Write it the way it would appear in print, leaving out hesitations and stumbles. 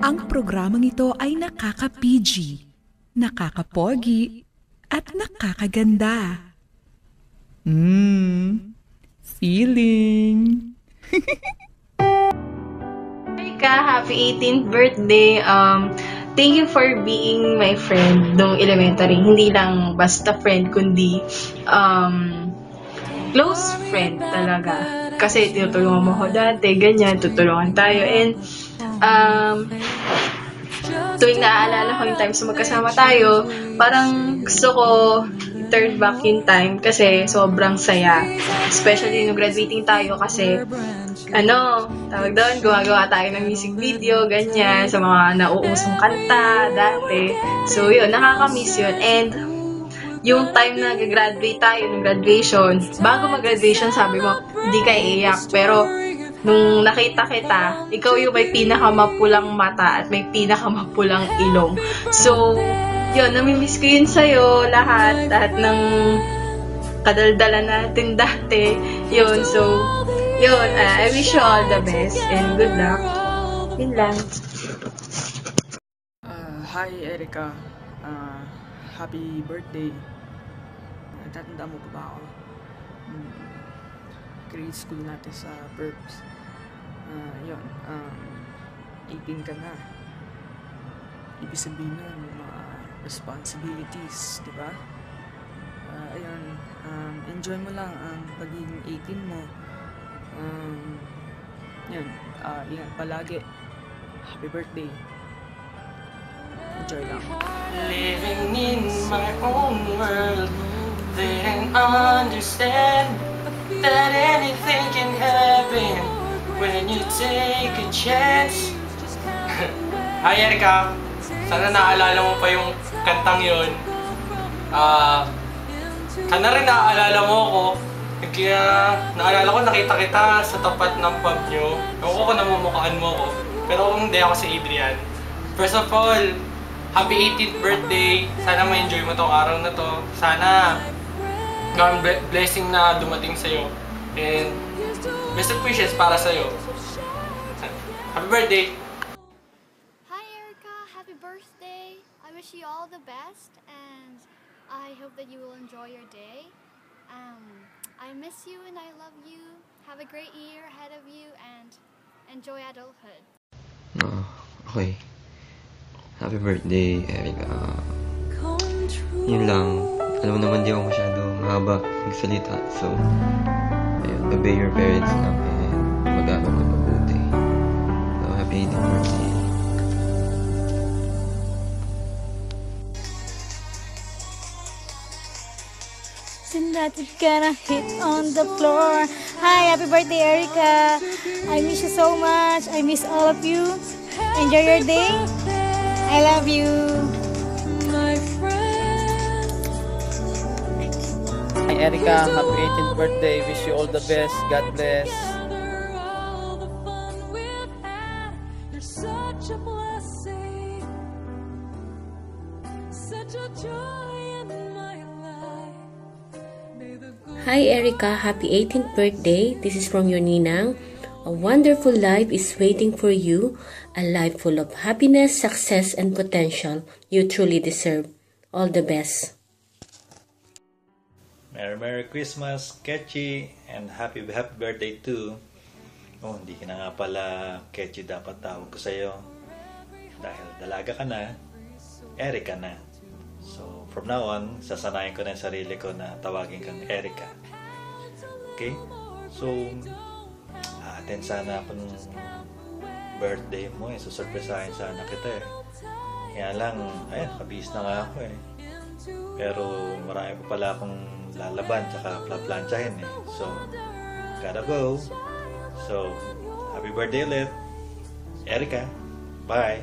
Ang programang ito ay nakaka-PG, nakaka-pogi, at nakakaganda. Feeling. Erika, happy 18th birthday. Thank you for being my friend nung elementary. Hindi lang basta friend, kundi close friend talaga. Kasi tinutulungan mo ko dati, ganyan, tutulungan tayo. And tuwing naaalala ko yung times na magkasama tayo, parang gusto ko turn back yung time kasi sobrang saya. Especially nung graduating tayo kasi tawag doon, gumagawa tayo ng music video, ganyan, sa mga nauusong kanta dati. So yun, nakaka-miss yun. And yung time na graduate tayo, nung graduation, bago mag-graduation, sabi mo, hindi ka iiyak. Pero nung nakita kita, ikaw yung may pinakamapulang mata at may pinakamapulang ilong. So, yun, namimiss ko yun sa'yo, lahat ng kadaldala natin dati. Yun, so, yun, I wish you all the best and good luck. Yun lang. Hi, Erika. Happy birthday. Tatanda mo pa ba ako? Grade school natin sa Burbs. 18 ka na. Ibig sabihin nun, yung mga responsibilities, di ba? Enjoy mo lang ang pagiging 18 mo. Ingat palagi. Happy birthday. Enjoy lang. Living in my own world, didn't understand that anything can happen when you take a chance. Hi Erika, sana naalala mo pa yung kantang yun. Sana rin naaalala mo ako. Kaya naalala ko, nakita kita sa tapat ng pub nyo. Ewan ko kung namumukhaan mo ko. Pero kung hindi, ako si Adrian. First of all, happy 18th birthday. Sana ma-enjoy mo tong araw na to. Sana blessing na dumating sa'yo. And best of wishes para sa'yo. Happy birthday! Hi Erika, happy birthday! I wish you all the best and I hope that you will enjoy your day. I miss you and I love you. Have a great year ahead of you and enjoy adulthood. Okay. Happy birthday, Erika. Yun lang. Alam mo naman, di ako masyado mahaba magsalita. So, ayun, obey your parents lang and mag-aaral ka mabuti. So, happy 18th birthday. That we're gonna hit on the floor. Hi, happy birthday, Erika. I miss you so much. I miss all of you. Enjoy your day. I love you. Hi, Erika. Happy 18th birthday. Wish you all the best. God bless. Hi Erika, happy 18th birthday. This is from your Ninang. A wonderful life is waiting for you. A life full of happiness, success, and potential you truly deserve. All the best. Merry Christmas, Ketchy, and happy birthday too. Oh, hindi ka na nga pala Ketchy dapat tawag ko sa'yo. Dahil dalaga ka na, Erika na. So, from now on, sasanayin ko na yung sarili ko na tawagin kang Erika. Okay? So, attend sana ako nung birthday mo eh. Susurpresahin sana kita eh. Kaya lang, ayun, kabihis na nga ako eh. Pero marami pa pala akong lalaban tsaka plansyahin eh. So, gotta go. So, happy birthday ulit. Erika. Bye.